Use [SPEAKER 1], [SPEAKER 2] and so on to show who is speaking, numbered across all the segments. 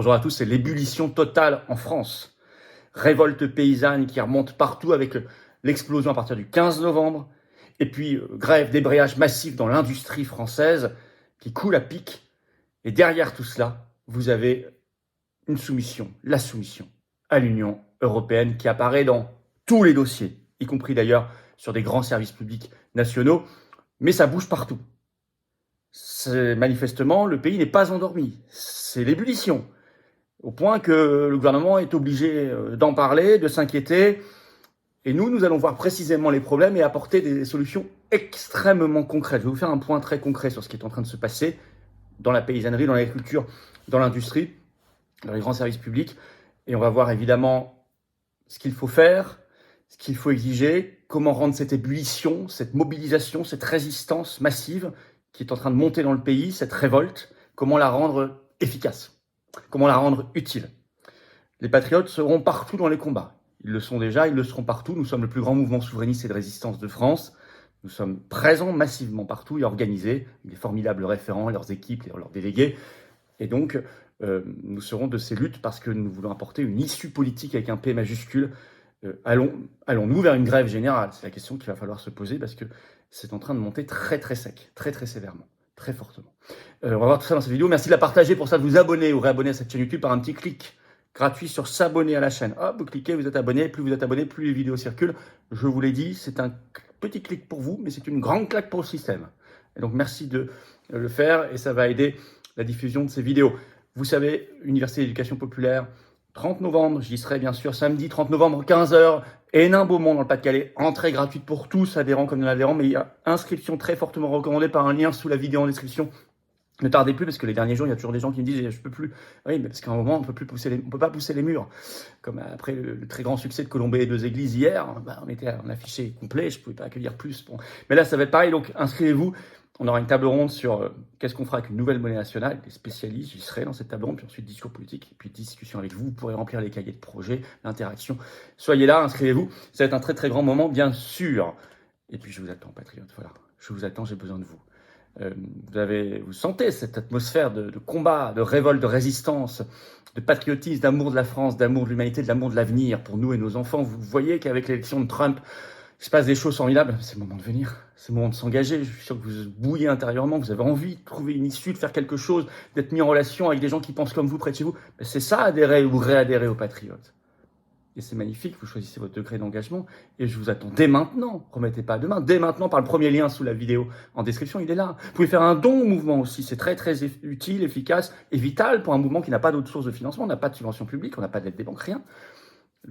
[SPEAKER 1] Bonjour à tous, c'est l'ébullition totale en France. Révolte paysanne qui remonte partout avec l'explosion à partir du 15 novembre. Et puis grève, débrayage massif dans l'industrie française qui coule à pic. Et derrière tout cela, vous avez une soumission, la soumission à l'Union européenne qui apparaît dans tous les dossiers, y compris d'ailleurs sur des grands services publics nationaux. Mais ça bouge partout. Manifestement, le pays n'est pas endormi. C'est l'ébullition. Au point que le gouvernement est obligé d'en parler, de s'inquiéter. Et nous allons voir précisément les problèmes et apporter des solutions extrêmement concrètes. Je vais vous faire un point très concret sur ce qui est en train de se passer dans la paysannerie, dans l'agriculture, dans l'industrie, dans les grands services publics. Et on va voir évidemment ce qu'il faut faire, ce qu'il faut exiger, comment rendre cette ébullition, cette mobilisation, cette résistance massive qui est en train de monter dans le pays, cette révolte, comment la rendre efficace. Comment la rendre utile. Les patriotes seront partout dans les combats. Ils le sont déjà, ils le seront partout. Nous sommes le plus grand mouvement souverainiste et de résistance de France. Nous sommes présents massivement partout et organisés, les formidables référents, leurs équipes, leurs délégués. Et donc, nous serons de ces luttes parce que nous voulons apporter une issue politique avec un P majuscule. Allons-nous vers une grève générale? C'est la question qu'il va falloir se poser parce que c'est en train de monter très très sec, très très sévèrement. Très fortement. On va voir tout ça dans cette vidéo. Merci de la partager, pour ça de vous abonner ou réabonner à cette chaîne YouTube par un petit clic gratuit sur s'abonner à la chaîne. Hop, vous cliquez, vous êtes abonné. Plus vous êtes abonné, plus les vidéos circulent. Je vous l'ai dit, c'est un petit clic pour vous, mais c'est une grande claque pour le système. Et donc merci de le faire et ça va aider la diffusion de ces vidéos. Vous savez, Université d'éducation populaire, 30 novembre, j'y serai bien sûr samedi 30 novembre, 15h, Hénin-Beaumont dans le Pas-de-Calais, entrée gratuite pour tous, adhérents comme non-adhérents, mais il y a inscription très fortement recommandée par un lien sous la vidéo en description. Ne tardez plus parce que les derniers jours, il y a toujours des gens qui me disent je peux plus. Oui, mais parce qu'à un moment, on peut pas pousser les murs. Comme après le très grand succès de Colombey et deux églises hier, on était en affiché complet, je pouvais pas accueillir plus. Bon. Mais là, ça va être pareil, donc inscrivez-vous. On aura une table ronde sur qu'est-ce qu'on fera avec une nouvelle monnaie nationale, des spécialistes, j'y serai dans cette table ronde, puis ensuite discours politique, et puis discussion avec vous, vous pourrez remplir les cahiers de projet, l'interaction. Soyez là, inscrivez-vous, ça va être un très très grand moment, bien sûr. Et puis je vous attends, patriotes, voilà, je vous attends, j'ai besoin de vous. Vous sentez cette atmosphère de combat, de révolte, de résistance, de patriotisme, d'amour de la France, d'amour de l'humanité, de l'amour de l'avenir pour nous et nos enfants. Vous voyez qu'avec l'élection de Trump, il se passe des choses formidables. C'est le moment de venir, c'est le moment de s'engager. Je suis sûr que vous bouillez intérieurement, vous avez envie de trouver une issue, de faire quelque chose, d'être mis en relation avec des gens qui pensent comme vous près de chez vous. C'est ça, adhérer ou réadhérer aux patriotes. Et c'est magnifique, vous choisissez votre degré d'engagement et je vous attends dès maintenant, remettez pas à demain, dès maintenant par le premier lien sous la vidéo en description, il est là. Vous pouvez faire un don au mouvement aussi, c'est très très utile, efficace et vital pour un mouvement qui n'a pas d'autre source de financement, on n'a pas de subvention publique, on n'a pas d'aide des banques, rien.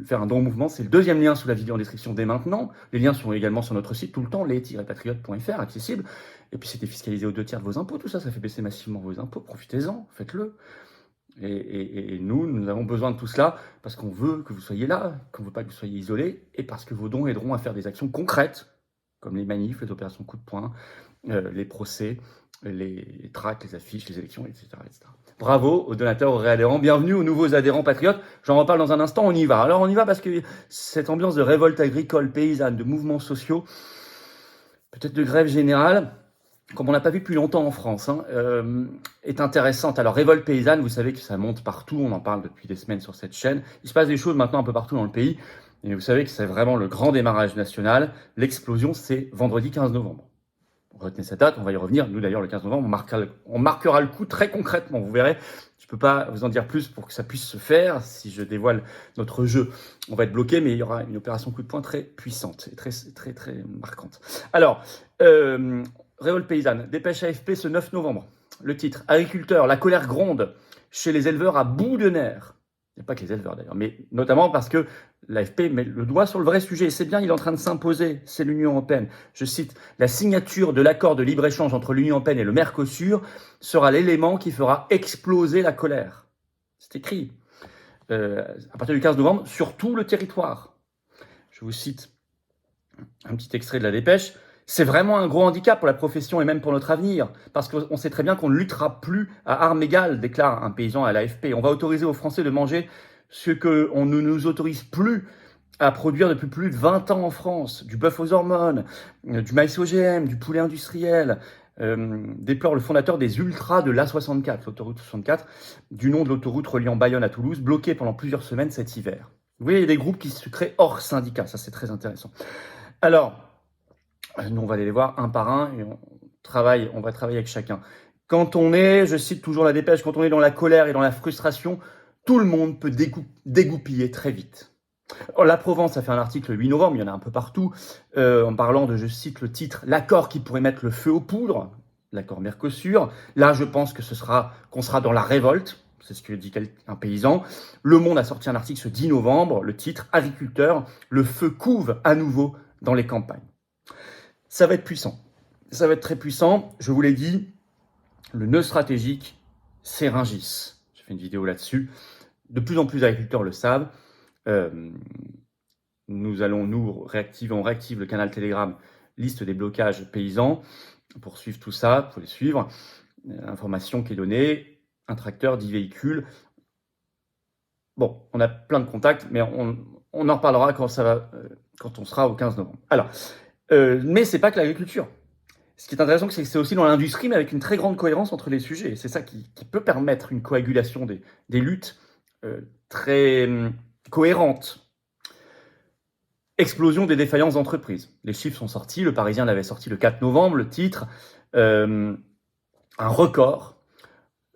[SPEAKER 1] Faire un don au mouvement, c'est le deuxième lien sous la vidéo en description dès maintenant. Les liens sont également sur notre site tout le temps, les-patriotes.fr, accessible. Et puis c'est défiscalisé aux 2/3 de vos impôts, tout ça, ça fait baisser massivement vos impôts, profitez-en, faites-le. Et nous avons besoin de tout cela parce qu'on veut que vous soyez là, qu'on ne veut pas que vous soyez isolés, et parce que vos dons aideront à faire des actions concrètes, comme les manifs, les opérations coup de poing, les procès, les tracts, les affiches, les élections, etc., etc. Bravo aux donateurs, aux réadhérents, bienvenue aux nouveaux adhérents patriotes. J'en reparle dans un instant, on y va. Alors on y va parce que cette ambiance de révolte agricole, paysanne, de mouvements sociaux, peut-être de grève générale, comme on n'a pas vu depuis longtemps en France, est intéressante. Alors, révolte paysanne, vous savez que ça monte partout, on en parle depuis des semaines sur cette chaîne. Il se passe des choses maintenant un peu partout dans le pays, et vous savez que c'est vraiment le grand démarrage national. L'explosion, c'est vendredi 15 novembre. Retenez cette date, on va y revenir. Nous, d'ailleurs, le 15 novembre, on marquera le coup très concrètement, vous verrez. Je ne peux pas vous en dire plus pour que ça puisse se faire. Si je dévoile notre jeu, on va être bloqué, mais il y aura une opération coup de poing très puissante et très, très, très marquante. Alors, révolte paysanne, dépêche AFP ce 9 novembre. Le titre, agriculteurs, la colère gronde chez les éleveurs à bout de nerfs. Il n'y a pas que les éleveurs d'ailleurs, mais notamment parce que l'AFP met le doigt sur le vrai sujet. C'est bien, il est en train de s'imposer, c'est l'Union européenne. Je cite, la signature de l'accord de libre-échange entre l'Union européenne et le Mercosur sera l'élément qui fera exploser la colère. C'est écrit à partir du 15 novembre sur tout le territoire. Je vous cite un petit extrait de la dépêche. C'est vraiment un gros handicap pour la profession et même pour notre avenir, parce qu'on sait très bien qu'on ne luttera plus à armes égales, déclare un paysan à l'AFP. On va autoriser aux Français de manger ce qu'on ne nous autorise plus à produire depuis plus de 20 ans en France, du bœuf aux hormones, du maïs OGM, du poulet industriel, déplore le fondateur des Ultras de l'A64, l'autoroute 64, du nom de l'autoroute reliant Bayonne à Toulouse, bloquée pendant plusieurs semaines cet hiver. Vous voyez, il y a des groupes qui se créent hors syndicat, ça c'est très intéressant. Alors, nous on va aller les voir un par un et on va travailler avec chacun. Quand on est, je cite toujours la dépêche, quand on est dans la colère et dans la frustration, tout le monde peut dégoupiller très vite. Alors, la Provence a fait un article le 8 novembre, il y en a un peu partout, en parlant de, je cite le titre, l'accord qui pourrait mettre le feu aux poudres, l'accord Mercosur. Là, je pense que qu'on sera dans la révolte, c'est ce que dit un paysan. Le Monde a sorti un article ce 10 novembre, le titre agriculteur, le feu couve à nouveau dans les campagnes. Ça va être puissant, ça va être très puissant. Je vous l'ai dit, le nœud stratégique, c'est Rungis. J'ai fait une vidéo là-dessus. De plus en plus d'agriculteurs le savent. On réactive le canal Telegram, liste des blocages paysans, pour suivre tout ça, pour les suivre. Information qui est donnée, un tracteur, 10 véhicules. Bon, on a plein de contacts, mais on en reparlera quand on sera au 15 novembre. Alors, mais c'est pas que l'agriculture. Ce qui est intéressant, c'est que c'est aussi dans l'industrie, mais avec une très grande cohérence entre les sujets. C'est ça qui peut permettre une coagulation des luttes très cohérente. Explosion des défaillances d'entreprises. Les chiffres sont sortis, le Parisien l'avait sorti le 4 novembre, le titre, un record.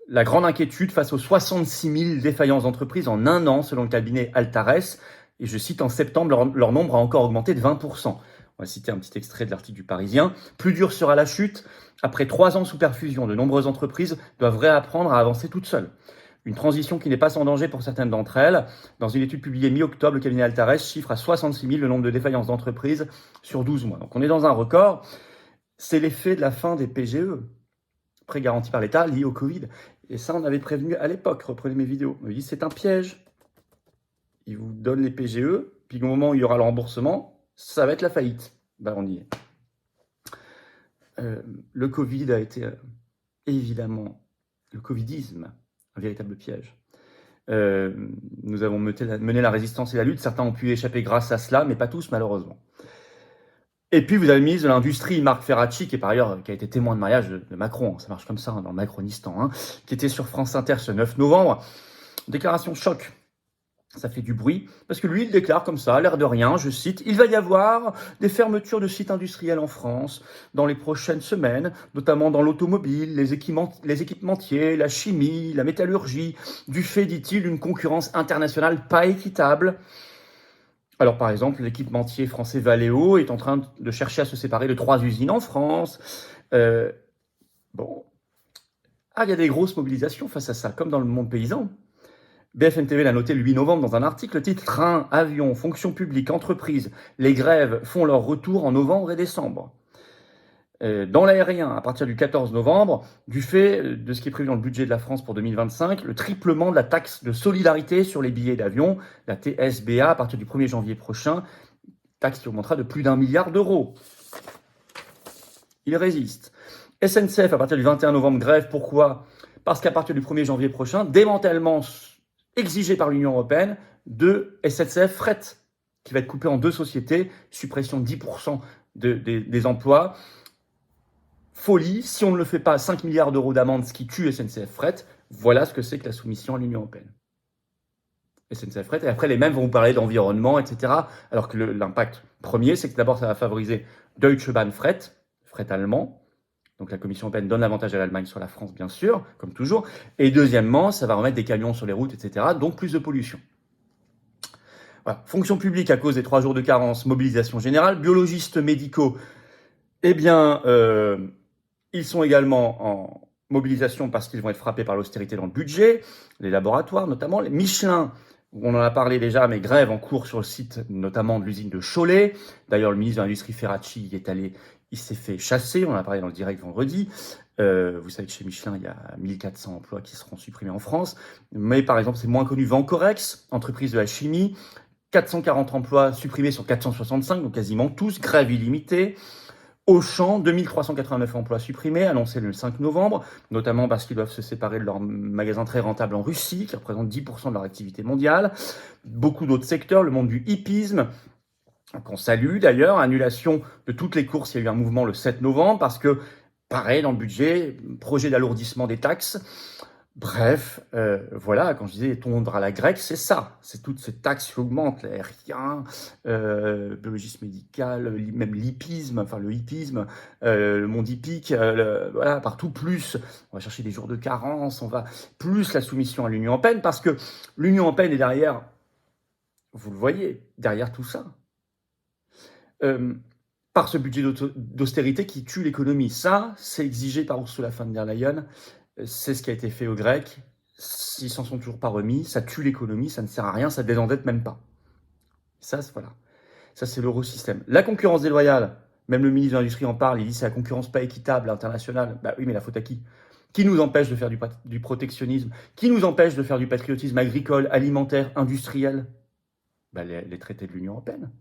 [SPEAKER 1] La grande inquiétude face aux 66 000 défaillances d'entreprises en un an, selon le cabinet Altares. Et je cite, en septembre, leur nombre a encore augmenté de 20%. On va citer un petit extrait de l'article du Parisien. Plus dure sera la chute. Après 3 ans sous perfusion, de nombreuses entreprises doivent réapprendre à avancer toutes seules. Une transition qui n'est pas sans danger pour certaines d'entre elles. Dans une étude publiée mi-octobre, le cabinet Altares chiffre à 66 000 le nombre de défaillances d'entreprises sur 12 mois. Donc on est dans un record. C'est l'effet de la fin des PGE, prêts garantis par l'État, liés au Covid. Et ça, on avait prévenu à l'époque. Reprenez mes vidéos. On me dit c'est un piège. Ils vous donnent les PGE, puis au moment où il y aura le remboursement, ça va être la faillite. Ben, on y est. Le Covid a été évidemment le Covidisme, un véritable piège. Nous avons mené la résistance et la lutte. Certains ont pu échapper grâce à cela, mais pas tous, malheureusement. Et puis, vous avez le ministre de l'Industrie, Marc Ferracci, qui a été témoin de mariage de Macron. Ça marche comme ça, dans le Macronistan, qui était sur France Inter ce 9 novembre. Déclaration choc. Ça fait du bruit, parce que lui, il déclare comme ça, l'air de rien, je cite, « Il va y avoir des fermetures de sites industriels en France dans les prochaines semaines, notamment dans l'automobile, les équipementiers, la chimie, la métallurgie, du fait, dit-il, d'une concurrence internationale pas équitable. » Alors, par exemple, l'équipementier français Valeo est en train de chercher à se séparer de 3 usines en France. Il y a des grosses mobilisations face à ça, comme dans le monde paysan. BFM TV l'a noté le 8 novembre dans un article, le titre « Train, avion, fonction publique, entreprise, les grèves font leur retour en novembre et décembre ». Dans l'aérien, à partir du 14 novembre, du fait de ce qui est prévu dans le budget de la France pour 2025, le triplement de la taxe de solidarité sur les billets d'avion, la TSBA, à partir du 1er janvier prochain, taxe qui augmentera de plus d'1 milliard d'euros. Il résiste. SNCF, à partir du 21 novembre, grève. Pourquoi ? Parce qu'à partir du 1er janvier prochain, démantèlement exigé par l'Union européenne de SNCF Fret, qui va être coupé en 2 sociétés, suppression de 10% des emplois. Folie, si on ne le fait pas, 5 milliards d'euros d'amende, ce qui tue SNCF Fret. Voilà ce que c'est que la soumission à l'Union européenne. SNCF Fret, et après les mêmes vont vous parler d'environnement, etc. Alors que l'impact premier, c'est que d'abord ça va favoriser Deutsche Bahn Fret, fret allemand. Donc la Commission européenne donne l'avantage à l'Allemagne sur la France, bien sûr, comme toujours. Et deuxièmement, ça va remettre des camions sur les routes, etc. Donc plus de pollution. Voilà. Fonction publique à cause des 3 jours de carence, mobilisation générale. Biologistes médicaux, ils sont également en mobilisation parce qu'ils vont être frappés par l'austérité dans le budget. Les laboratoires, notamment. Les Michelin, on en a parlé déjà, mais grève en cours sur le site, notamment de l'usine de Cholet. D'ailleurs, le ministre de l'Industrie Ferracci y est allé. Il s'est fait chasser, on en a parlé dans le direct vendredi. Vous savez que chez Michelin, il y a 1400 emplois qui seront supprimés en France. Mais par exemple, c'est moins connu, Vencorex, entreprise de la chimie, 440 emplois supprimés sur 465, donc quasiment tous, grève illimitée. Auchan, 2389 emplois supprimés, annoncé le 5 novembre, notamment parce qu'ils doivent se séparer de leur magasin très rentable en Russie, qui représente 10% de leur activité mondiale. Beaucoup d'autres secteurs, le monde du hippisme, qu'on salue d'ailleurs, annulation de toutes les courses. Il y a eu un mouvement le 7 novembre parce que pareil dans le budget, projet d'alourdissement des taxes. Bref, voilà, quand je disais tondre à la grecque, c'est ça. C'est toutes ces taxes qui augmentent, l'aérien, biologisme médical, même l'hippisme, enfin le hippisme, le monde hippique, voilà, partout plus. On va chercher des jours de carence, on va plus la soumission à l'Union européenne, parce que l'Union européenne est derrière, vous le voyez, derrière tout ça. Par ce budget d'austérité qui tue l'économie. Ça, c'est exigé par Ursula von der Leyen. C'est ce qui a été fait aux Grecs. Ils s'en sont toujours pas remis. Ça tue l'économie, ça ne sert à rien, ça désendette même pas. Ça, voilà. Ça, c'est l'eurosystème. La concurrence déloyale, même le ministre de l'Industrie en parle, il dit c'est la concurrence pas équitable internationale. Bah oui, mais la faute à qui? Qui nous empêche de faire du protectionnisme? Qui nous empêche de faire du patriotisme agricole, alimentaire, industriel? Bah, les traités de l'Union européenne.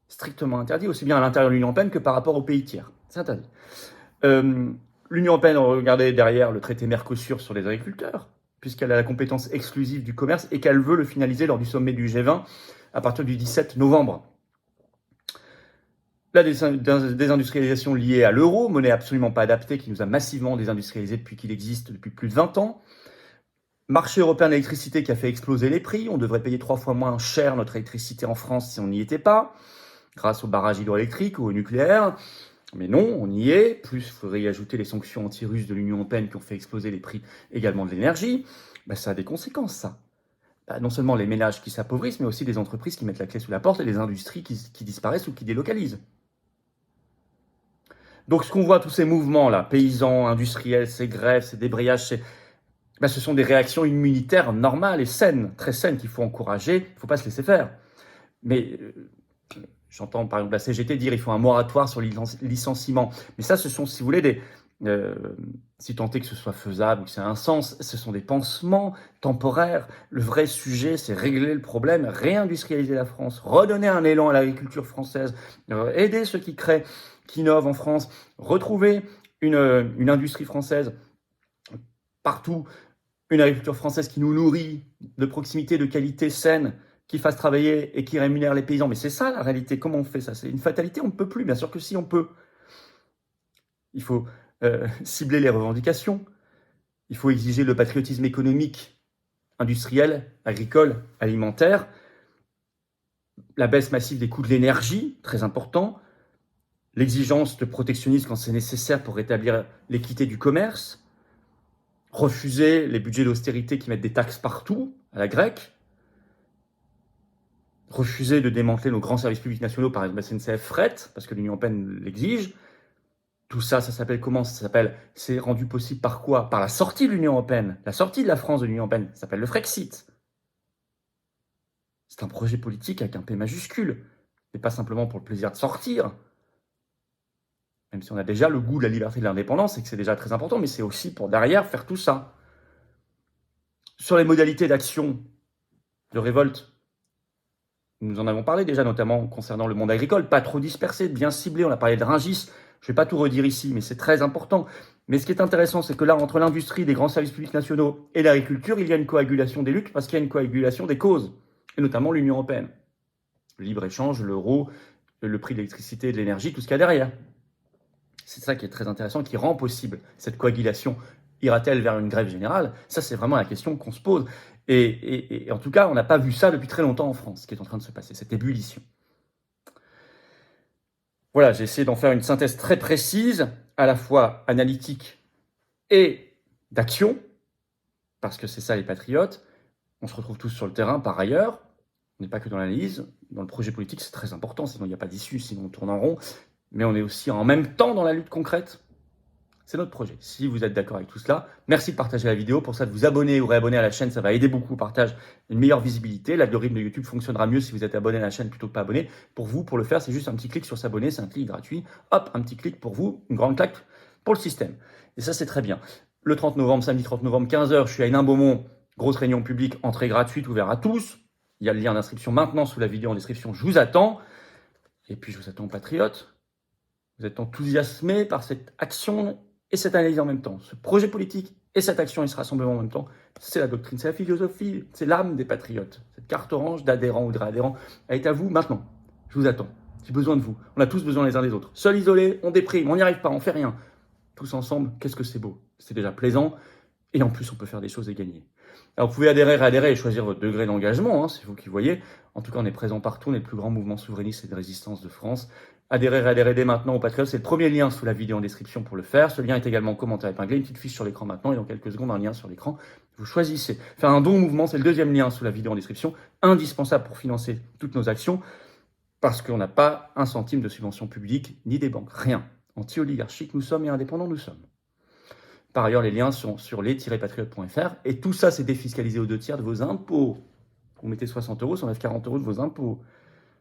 [SPEAKER 1] Strictement interdit, aussi bien à l'intérieur de l'Union européenne que par rapport aux pays tiers. C'est interdit. L'Union européenne, regardez derrière le traité Mercosur sur les agriculteurs, puisqu'elle a la compétence exclusive du commerce et qu'elle veut le finaliser lors du sommet du G20 à partir du 17 novembre. La désindustrialisation liée à l'euro, monnaie absolument pas adaptée, qui nous a massivement désindustrialisé depuis qu'il existe depuis plus de 20 ans. Marché européen de l'électricité qui a fait exploser les prix. On devrait payer 3 fois moins cher notre électricité en France si on n'y était pas, grâce aux barrages hydroélectriques ou au nucléaire. Mais non, on y est. Plus, il faudrait y ajouter les sanctions anti-russes de l'Union européenne qui ont fait exploser les prix également de l'énergie. Ben, ça a des conséquences, ça. Ben, non seulement les ménages qui s'appauvrissent, mais aussi des entreprises qui mettent la clé sous la porte et des industries qui disparaissent ou qui délocalisent. Donc, ce qu'on voit, tous ces mouvements-là, paysans, industriels, ces grèves, ces débrayages, ben, ce sont des réactions immunitaires normales et saines, très saines, qu'il faut encourager. Il ne faut pas se laisser faire. Mais j'entends par exemple la CGT dire qu'il faut un moratoire sur les licenciements. Mais ça, ce sont, si vous voulez, si tant est que ce soit faisable ou que c'est un sens, ce sont des pansements temporaires. Le vrai sujet, c'est régler le problème, réindustrialiser la France, redonner un élan à l'agriculture française, aider ceux qui créent, qui innovent en France, retrouver une industrie française partout, une agriculture française qui nous nourrit de proximité, de qualité saine, qui fasse travailler et qui rémunère les paysans. Mais c'est ça la réalité. Comment on fait ça? C'est une fatalité, on ne peut plus. Bien sûr que si, on peut. Il faut cibler les revendications. Il faut exiger le patriotisme économique, industriel, agricole, alimentaire. La baisse massive des coûts de l'énergie, très important. L'exigence de protectionnisme quand c'est nécessaire pour rétablir l'équité du commerce. Refuser les budgets d'austérité qui mettent des taxes partout, à la grecque. Refuser de démanteler nos grands services publics nationaux, par exemple SNCF Fret, parce que l'Union européenne l'exige. Tout ça, ça s'appelle comment? Ça s'appelle, c'est rendu possible par quoi? Par la sortie de l'Union européenne, la sortie de la France de l'Union européenne. Ça s'appelle le Frexit. C'est un projet politique avec un P majuscule, et pas simplement pour le plaisir de sortir. Même si on a déjà le goût de la liberté et de l'indépendance, et que c'est déjà très important, mais c'est aussi pour derrière faire tout ça. Sur les modalités d'action, de révolte, nous en avons parlé déjà, notamment concernant le monde agricole, pas trop dispersé, bien ciblé. On a parlé de Rungis, je ne vais pas tout redire ici, mais c'est très important. Mais ce qui est intéressant, c'est que là, entre l'industrie, des grands services publics nationaux et l'agriculture, il y a une coagulation des luttes parce qu'il y a une coagulation des causes, et notamment l'Union européenne. Le libre-échange, l'euro, le prix de l'électricité et de l'énergie, tout ce qu'il y a derrière. C'est ça qui est très intéressant, qui rend possible cette coagulation. Ira-t-elle vers une grève générale? Ça, c'est vraiment la question qu'on se pose. Et en tout cas, on n'a pas vu ça depuis très longtemps en France, ce qui est en train de se passer, cette ébullition. Voilà, j'ai essayé d'en faire une synthèse très précise, à la fois analytique et d'action, parce que c'est ça les patriotes. On se retrouve tous sur le terrain par ailleurs, on n'est pas que dans l'analyse, dans le projet politique c'est très important, sinon il n'y a pas d'issue, sinon on tourne en rond, mais on est aussi en même temps dans la lutte concrète. C'est notre projet. Si vous êtes d'accord avec tout cela, merci de partager la vidéo. Pour ça, de vous abonner ou réabonner à la chaîne, ça va aider beaucoup au partage, une meilleure visibilité. L'algorithme de YouTube fonctionnera mieux si vous êtes abonné à la chaîne plutôt que pas abonné. Pour vous, pour le faire, c'est juste un petit clic sur s'abonner, c'est un clic gratuit. Hop, un petit clic pour vous, une grande claque pour le système. Et ça, c'est très bien. Le 30 novembre, samedi 30 novembre, 15h, je suis à Hénin-Beaumont, grosse réunion publique, entrée gratuite, ouverte à tous. Il y a le lien d'inscription maintenant sous la vidéo en description, je vous attends. Et puis, je vous attends, patriotes. Vous êtes enthousiasmés par cette action et cette analyse en même temps. Ce projet politique et cette action et ce rassemblement en même temps, c'est la doctrine, c'est la philosophie, c'est l'âme des patriotes. Cette carte orange d'adhérents ou de réadhérents, elle est à vous maintenant. Je vous attends. J'ai besoin de vous. On a tous besoin les uns des autres. Seul, isolé, on déprime, on n'y arrive pas, on fait rien. tous ensemble, qu'est-ce que c'est beau. C'est déjà plaisant, et en plus, on peut faire des choses et gagner. Alors, vous pouvez adhérer et choisir votre degré d'engagement, hein, c'est vous qui voyez. En tout cas, on est présent partout, on est le plus grand mouvement souverainiste et de résistance de France. Adhérez dès maintenant au Patreon, c'est le premier lien sous la vidéo en description pour le faire. Ce lien est également commenté épinglé, une petite fiche sur l'écran maintenant, et dans quelques secondes, un lien sur l'écran. Vous choisissez. Faire un don au mouvement, c'est le deuxième lien sous la vidéo en description, indispensable pour financer toutes nos actions, parce qu'on n'a pas un centime de subvention publique, ni des banques, rien. Anti-oligarchique nous sommes et indépendants nous sommes. Par ailleurs, les liens sont sur les-patriotes.fr. Et tout ça, c'est défiscalisé aux 2/3 de vos impôts. Vous mettez 60 €, ça enlève 40 € de vos impôts.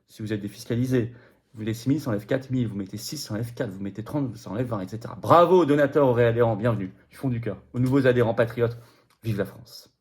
[SPEAKER 1] Si vous êtes défiscalisé, vous mettez 6 000, ça enlève 4 000. Vous mettez 6, ça enlève 4. Vous mettez 30, ça enlève 20, etc. Bravo aux donateurs, aux réadhérents, bienvenue, du fond du cœur. Aux nouveaux adhérents patriotes, vive la France.